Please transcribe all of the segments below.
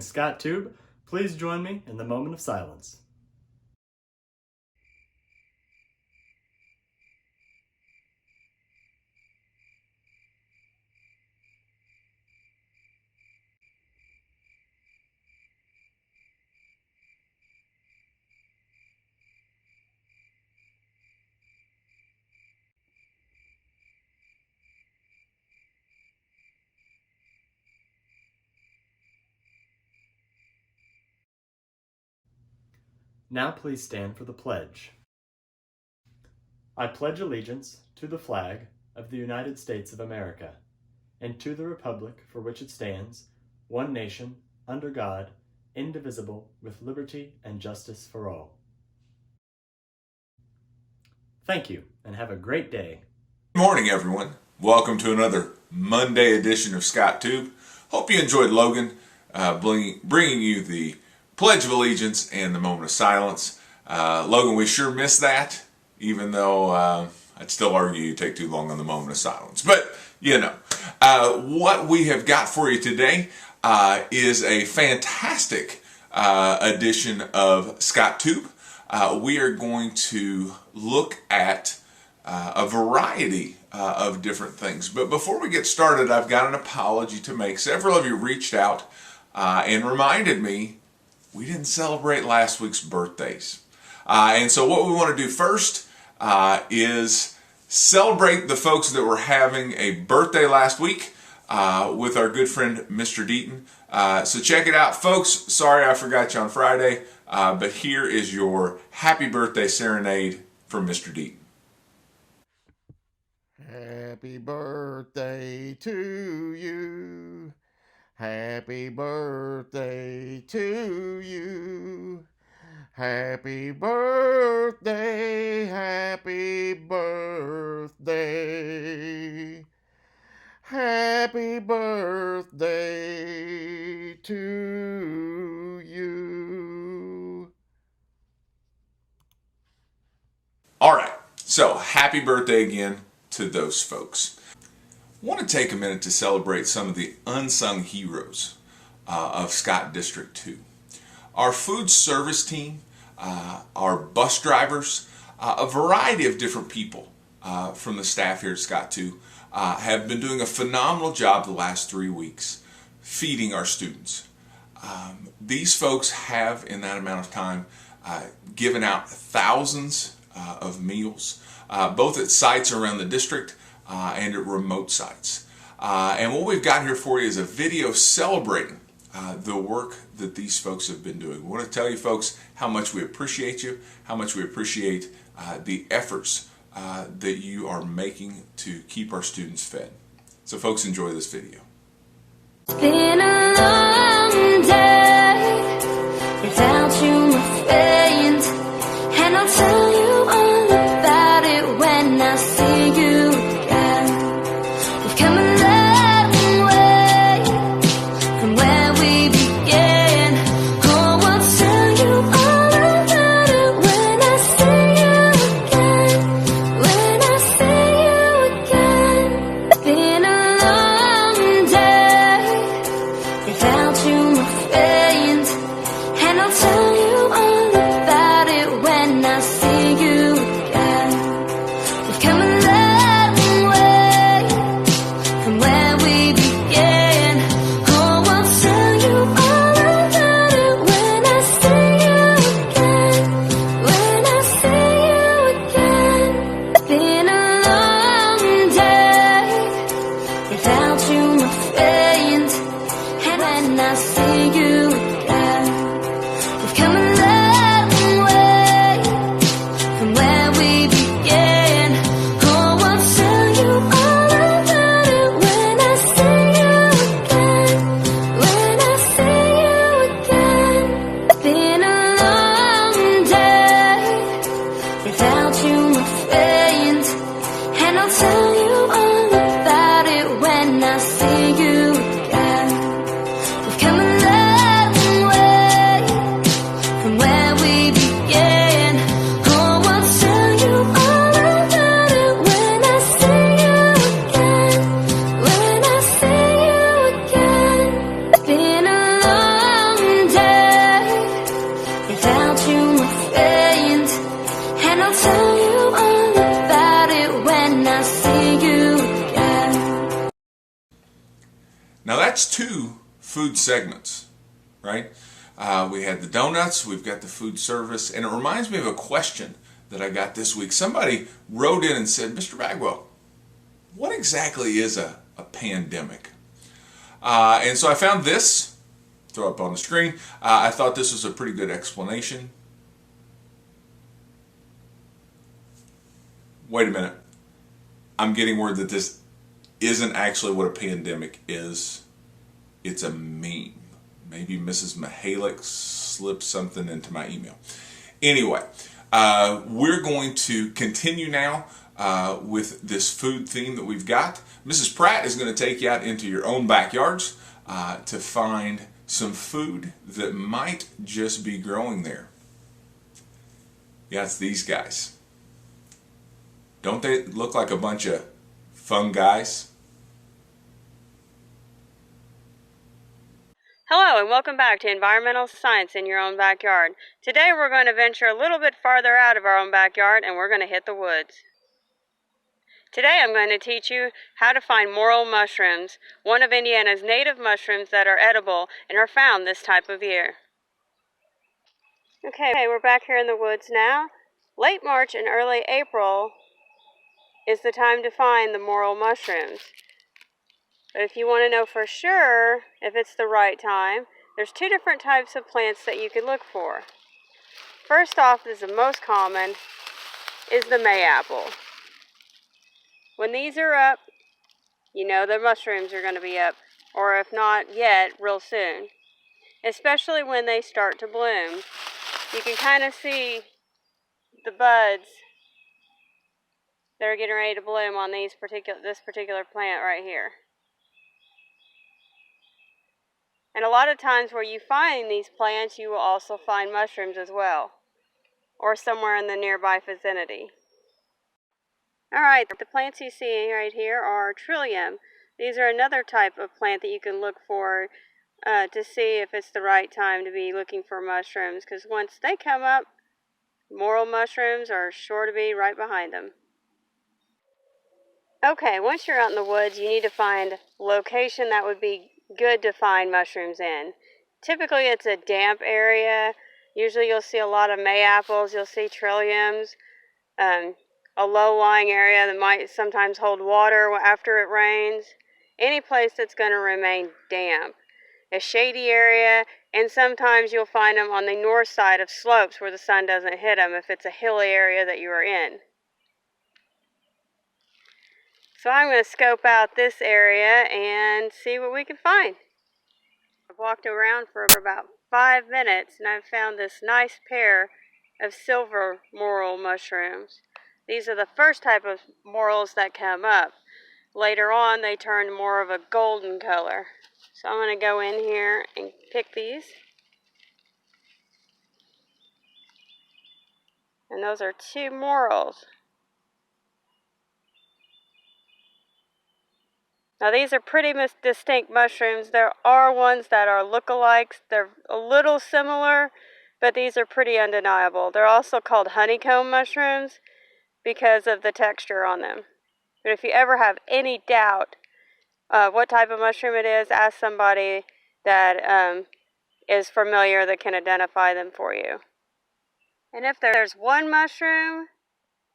Scott2ube, please join me in the moment of silence. Now please stand for the pledge. I pledge allegiance to the flag of the United States of America and to the republic for which it stands, one nation, under God, indivisible, with liberty and justice for all. Thank you, and have a great day. Good morning, everyone. Welcome to another Monday edition of Scott2ube. Hope you enjoyed Logan bringing you the Pledge of Allegiance and the moment of silence. Logan, we sure missed that, even though I'd still argue you take too long on the moment of silence. But, you know, what we have got for you today is a fantastic edition of Scott2ube. We are going to look at a variety of different things. But before we get started, I've got an apology to make. Several of you reached out and reminded me we didn't celebrate last week's birthdays. And so what we want to do first is celebrate the folks that were having a birthday last week with our good friend Mr. Deaton. So check it out, folks. Sorry I forgot you on Friday, but here is your happy birthday serenade from Mr. Deaton. Happy birthday to you. Happy birthday to you. Happy birthday, happy birthday. Happy birthday to you. All right, so happy birthday again to those folks. I want to take a minute to celebrate some of the unsung heroes of Scott District 2. Our food service team, our bus drivers, a variety of different people from the staff here at Scott 2 have been doing a phenomenal job the last 3 weeks feeding our students. These folks have, in that amount of time, given out thousands of meals, both at sites around the district and at remote sites. And what we've got here for you is a video celebrating the work that these folks have been doing. We want to tell you folks how much we appreciate you, how much we appreciate the efforts that you are making to keep our students fed. So folks, enjoy this video. It's been a long day without you, my friend, and I'll tell you all about it when I see you again. We've come a long way from where we began. Oh, I'll tell you all about it when I see you again. When I see you again. It's been a long day without food segments, right? We had the donuts, we've got the food service, and it reminds me of a question that I got this week. Somebody wrote in and said, Mr. Bagwell, what exactly is a pandemic? And so I found this, throw up on the screen. I thought this was a pretty good explanation. Wait a minute. I'm getting word that this isn't actually what a pandemic is. It's a meme. Maybe Mrs. Mihalik slipped something into my email. Anyway, we're going to continue now with this food theme that we've got. Mrs. Pratt is going to take you out into your own backyards to find some food that might just be growing there. Yeah, it's these guys. Don't they look like a bunch of fun guys? Hello and welcome back to Environmental Science in Your Own Backyard. Today we're going to venture a little bit farther out of our own backyard and we're going to hit the woods. Today I'm going to teach you how to find morel mushrooms, one of Indiana's native mushrooms that are edible and are found this type of year. Okay, we're back here in the woods now. Late March and early April is the time to find the morel mushrooms. But if you want to know for sure if it's the right time, there's two different types of plants that you could look for. First off, is the most common, is the mayapple. When these are up, you know the mushrooms are going to be up, or if not yet, real soon. Especially when they start to bloom. You can kind of see the buds that are getting ready to bloom on this particular plant right here. And a lot of times where you find these plants, you will also find mushrooms as well, or somewhere in the nearby vicinity. Alright, the plants you see right here are trillium. These are another type of plant that you can look for to see if it's the right time to be looking for mushrooms, because once they come up, morel mushrooms are sure to be right behind them. Okay, once you're out in the woods, you need to find a location that would be good to find mushrooms in. Typically it's a damp area. Usually you'll see a lot of mayaples, you'll see trilliums, a low-lying area that might sometimes hold water after it rains. Any place that's going to remain damp. A shady area, and sometimes you'll find them on the north side of slopes where the sun doesn't hit them if it's a hilly area that you are in. So I'm going to scope out this area and see what we can find. I've walked around for about 5 minutes and I've found this nice pair of silver morel mushrooms. These are the first type of morels that come up. Later on they turn more of a golden color. So I'm going to go in here and pick these. And those are 2 morels. Now these are pretty distinct mushrooms. There are ones that are lookalikes. They're a little similar, but these are pretty undeniable. They're also called honeycomb mushrooms because of the texture on them. But if you ever have any doubt what type of mushroom it is, ask somebody that is familiar that can identify them for you. And if there's one mushroom,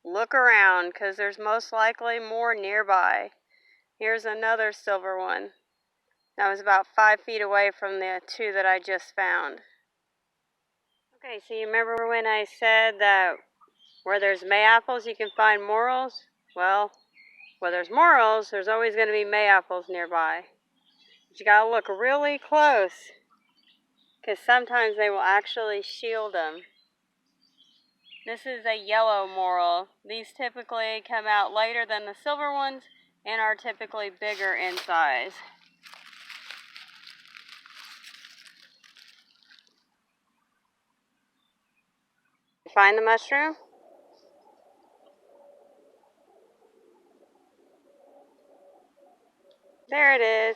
look around because there's most likely more nearby. Here's another silver one. That was about 5 feet away from the 2 that I just found. Okay, so you remember when I said that where there's mayaples you can find morels? Well, where there's morels, there's always going to be mayaples nearby. But you got to look really close because sometimes they will actually shield them. This is a yellow morel. These typically come out later than the silver ones and are typically bigger in size. Find the mushroom? There it is.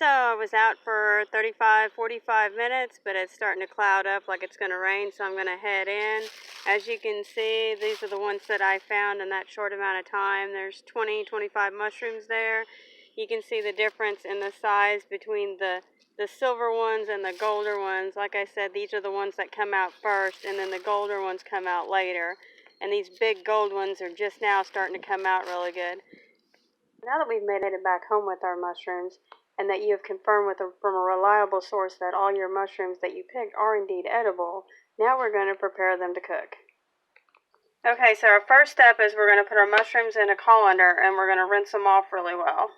So I was out for 35, 45 minutes, but it's starting to cloud up like it's going to rain, so I'm going to head in. As you can see, these are the ones that I found in that short amount of time. There's 20, 25 mushrooms there. You can see the difference in the size between the silver ones and the golder ones. Like I said, these are the ones that come out first, and then the golder ones come out later. And these big gold ones are just now starting to come out really good. Now that we've made it back home with our mushrooms, and that you have confirmed from a reliable source that all your mushrooms that you picked are indeed edible, now we're going to prepare them to cook. Okay, so our first step is we're going to put our mushrooms in a colander, and we're going to rinse them off really well.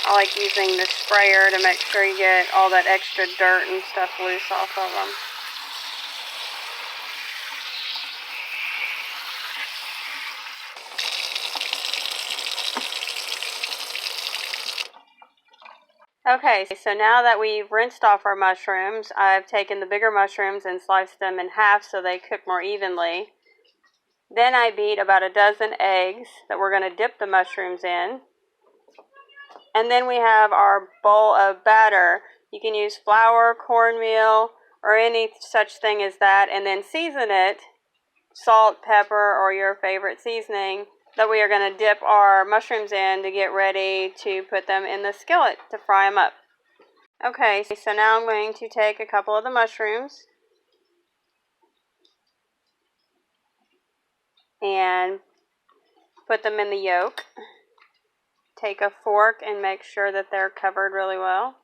I like using the sprayer to make sure you get all that extra dirt and stuff loose off of them. Okay, so now that we've rinsed off our mushrooms, I've taken the bigger mushrooms and sliced them in half so they cook more evenly. Then I beat about a dozen eggs that we're going to dip the mushrooms in. And then we have our bowl of batter. You can use flour, cornmeal, or any such thing as that, and then season it, salt, pepper, or your favorite seasoning, that we are going to dip our mushrooms in to get ready to put them in the skillet to fry them up. Okay, so now I'm going to take a couple of the mushrooms and put them in the yolk. Take a fork and make sure that they're covered really well.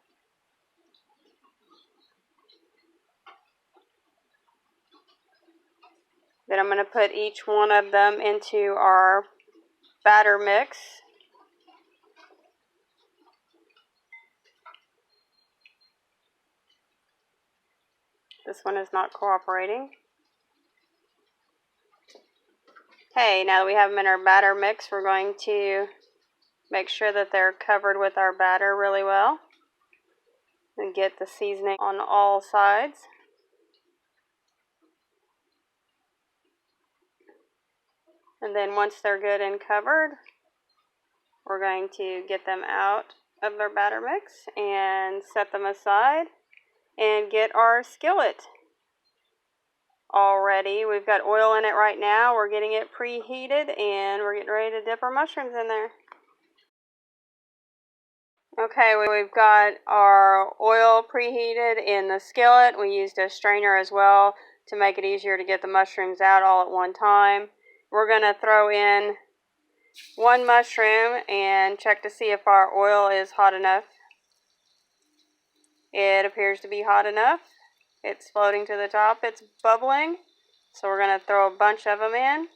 Then I'm going to put each one of them into our batter mix. This one is not cooperating. Okay, now that we have them in our batter mix, we're going to make sure that they're covered with our batter really well and get the seasoning on all sides. And then once they're good and covered, we're going to get them out of their batter mix and set them aside and get our skillet all ready. We've got oil in it right now. We're getting it preheated and we're getting ready to dip our mushrooms in there. Okay, we've got our oil preheated in the skillet. We used a strainer as well to make it easier to get the mushrooms out all at one time. We're going to throw in one mushroom and check to see if our oil is hot enough. It appears to be hot enough. It's floating to the top. It's bubbling. So we're going to throw a bunch of them in.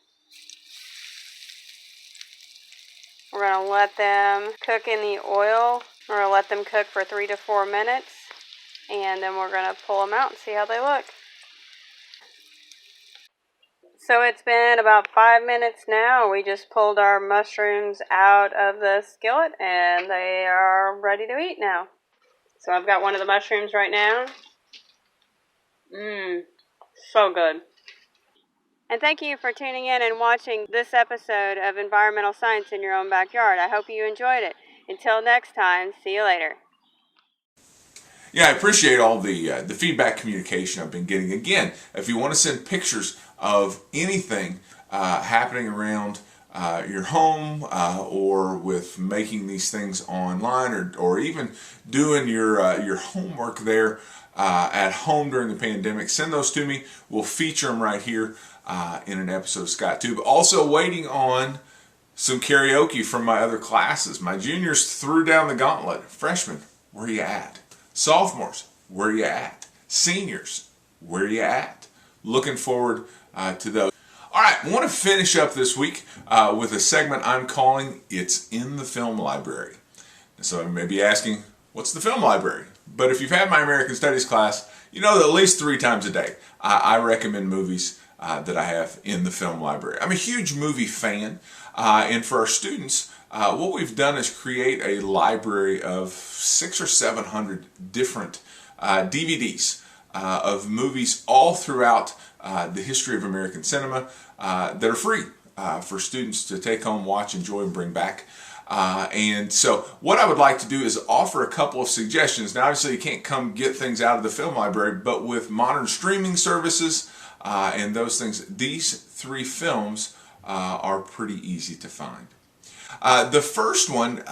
We're going to let them cook in the oil. We're going to let them cook for 3 to 4 minutes. And then we're going to pull them out and see how they look. So it's been about 5 minutes now. We just pulled our mushrooms out of the skillet and they are ready to eat now. So I've got one of the mushrooms right now. So good. And thank you for tuning in and watching this episode of Environmental Science in Your Own Backyard. I hope you enjoyed it. Until next time, see you later. Yeah, I appreciate all the feedback communication I've been getting. Again, if you want to send pictures of anything happening around your home or with making these things online or even doing your homework there at home during the pandemic, send those to me. We'll feature them right here in an episode of Scott2ube. Also waiting on some karaoke from my other classes. My juniors threw down the gauntlet. Freshmen, where you at? Sophomores, where you at? Seniors, where you at? Looking forward to those. All right, I want to finish up this week with a segment I'm calling It's in the Film Library. So you may be asking, what's the film library? But if you've had my American Studies class, you know that at least 3 times a day I recommend movies that I have in the film library. I'm a huge movie fan, and for our students, what we've done is create a library of 600 or 700 different DVDs of movies all throughout the history of American cinema that are free for students to take home, watch, enjoy, and bring back. And so what I would like to do is offer a couple of suggestions. Now, obviously, you can't come get things out of the film library, but with modern streaming services and those things, these 3 films are pretty easy to find. The first one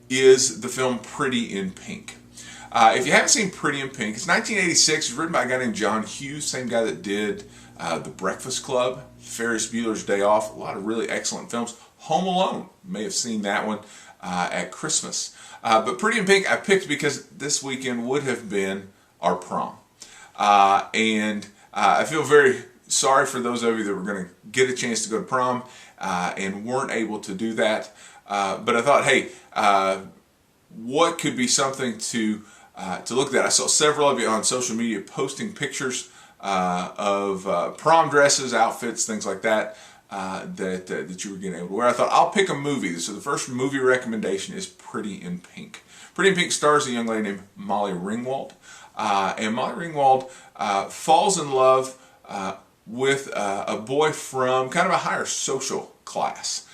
is the film Pretty in Pink. If you haven't seen Pretty in Pink, it's 1986. It's written by a guy named John Hughes, same guy that did The Breakfast Club, Ferris Bueller's Day Off, a lot of really excellent films. Home Alone, you may have seen that one at Christmas. But Pretty in Pink I picked because this weekend would have been our prom. And I feel very sorry for those of you that were going to get a chance to go to prom and weren't able to do that. But I thought, hey, what could be something to look at? I saw several of you on social media posting pictures of prom dresses, outfits, things like that. That you were getting able to wear. I thought I'll pick a movie. So the first movie recommendation is Pretty in Pink. Pretty in Pink stars a young lady named Molly Ringwald. And Molly Ringwald falls in love with a boy from kind of a higher social class.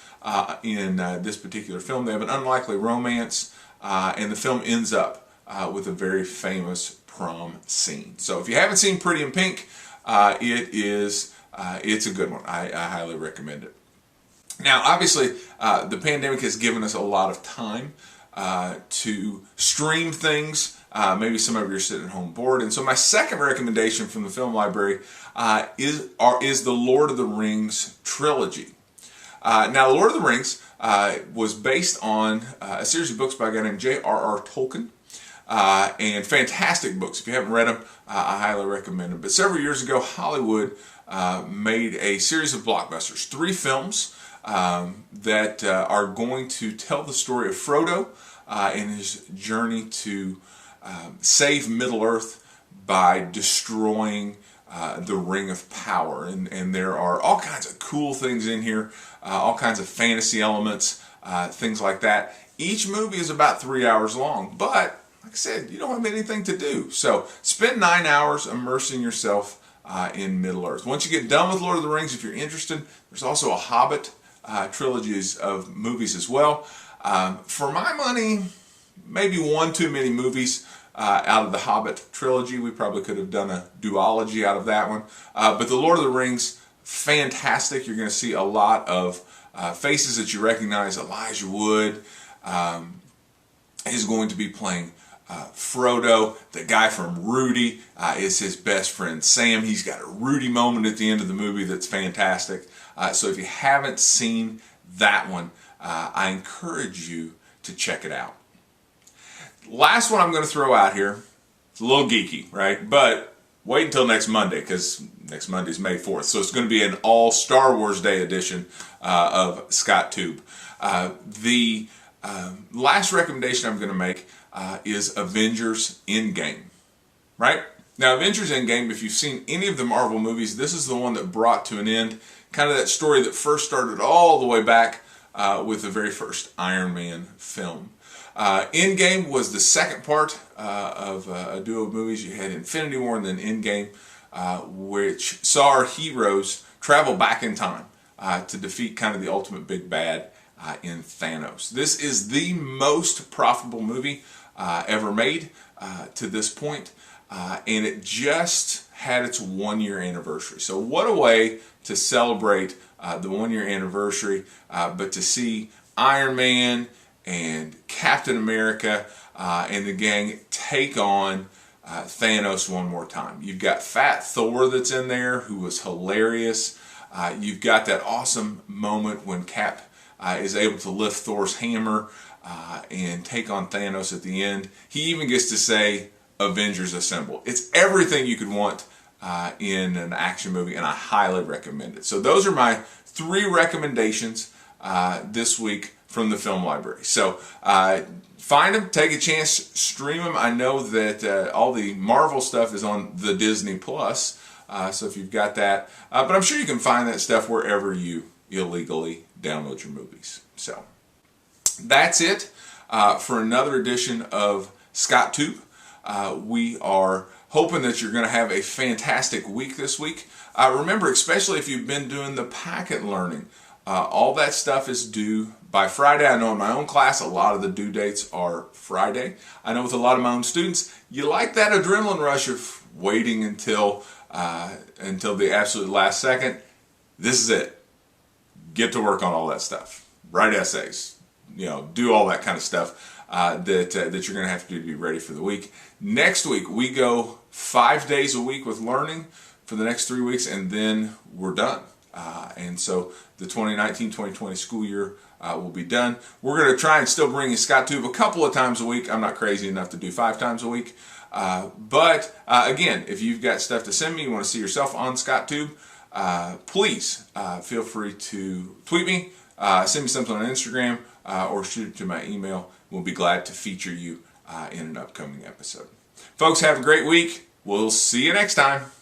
In this particular film, they have an unlikely romance, and the film ends up with a very famous prom scene. So if you haven't seen Pretty in Pink, it's a good one. I highly recommend it. Now, obviously, the pandemic has given us a lot of time to stream things. Maybe some of you are sitting at home bored. And so my second recommendation from the film library is the Lord of the Rings trilogy. Now, The Lord of the Rings was based on a series of books by a guy named J.R.R. Tolkien. And fantastic books. If you haven't read them, I highly recommend them. But several years ago, Hollywood made a series of blockbusters, 3 films that are going to tell the story of Frodo and his journey to save Middle-earth by destroying the Ring of Power. And there are all kinds of cool things in here, all kinds of fantasy elements, things like that. Each movie is about 3 hours long, but like I said, you don't have anything to do. So spend 9 hours immersing yourself in Middle-earth. Once you get done with Lord of the Rings, if you're interested, there's also a Hobbit trilogies of movies as well. For my money, maybe one too many movies out of the Hobbit trilogy. We probably could have done a duology out of that one. But the Lord of the Rings, fantastic. You're going to see a lot of faces that you recognize. Elijah Wood is going to be playing Frodo. The guy from Rudy is his best friend Sam. He's got a Rudy moment at the end of the movie that's fantastic. So if you haven't seen that one, I encourage you to check it out. Last one I'm going to throw out here, it's a little geeky, right? But wait until next Monday, because next Monday is May 4th. So it's going to be an all Star Wars Day edition of Scott2ube. The last recommendation I'm going to make is Avengers Endgame, right? Now, Avengers Endgame, if you've seen any of the Marvel movies, this is the one that brought to an end kind of that story that first started all the way back with the very first Iron Man film. Endgame was the second part of a duo of movies. You had Infinity War and then Endgame, which saw our heroes travel back in time to defeat kind of the ultimate big bad in Thanos. This is the most profitable movie ever made to this point, and it just had its 1-year anniversary. So what a way to celebrate the 1-year anniversary, but to see Iron Man and Captain America and the gang take on Thanos one more time. You've got Fat Thor that's in there, who was hilarious. You've got that awesome moment when Cap is able to lift Thor's hammer and take on Thanos at the end. He even gets to say, "Avengers Assemble." It's everything you could want in an action movie, and I highly recommend it. So those are my 3 recommendations this week from the film library. So find them, take a chance, stream them. I know that all the Marvel stuff is on the Disney Plus, so if you've got that, but I'm sure you can find that stuff wherever you illegally download your movies. So that's it for another edition of Scott2ube. We are hoping that you're going to have a fantastic week this week. Remember, especially if you've been doing the packet learning All that stuff is due by Friday. I know in my own class, a lot of the due dates are Friday. I know with a lot of my own students, you like that adrenaline rush of waiting until the absolute last second. This is it. Get to work on all that stuff. Write essays. Do all that kind of stuff that you're going to have to do to be ready for the week. Next week, we go 5 days a week with learning for the next 3 weeks, and then we're done. And so the 2019-2020 school year will be done. We're going to try and still bring you Scott2ube a couple of times a week. I'm not crazy enough to do 5 times a week. But again, if you've got stuff to send me, you want to see yourself on Scott2ube, please feel free to tweet me, send me something on Instagram, or shoot it to my email. We'll be glad to feature you in an upcoming episode. Folks, have a great week. We'll see you next time.